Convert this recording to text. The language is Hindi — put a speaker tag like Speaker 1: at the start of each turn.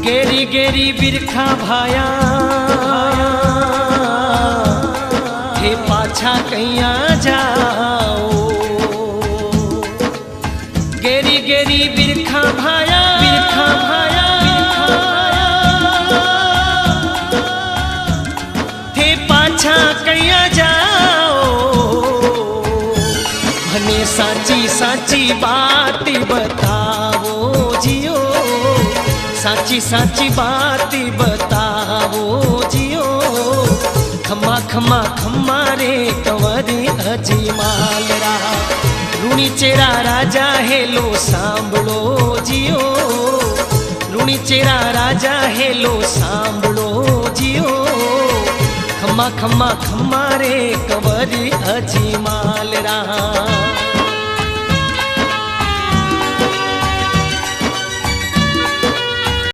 Speaker 1: गेरी गेरी बिरखा भाया हे पाछा कैया जाओ। गेरी गेरी बिरखा भाया थे पाछा कैया जाओ। भने साची साची बात बताओ जियो, साची साची बात बताओ जियो। खम्मा खम्मा खम्मा रे कंवरी अजमाल रा, रूणी चेरा राजा हेलो सांभळो जियो। रूणी चेरा राजा हेलो सांभळो जियो। खम्मा खम्मा खम्मा रे कंवरी अजमाल रा।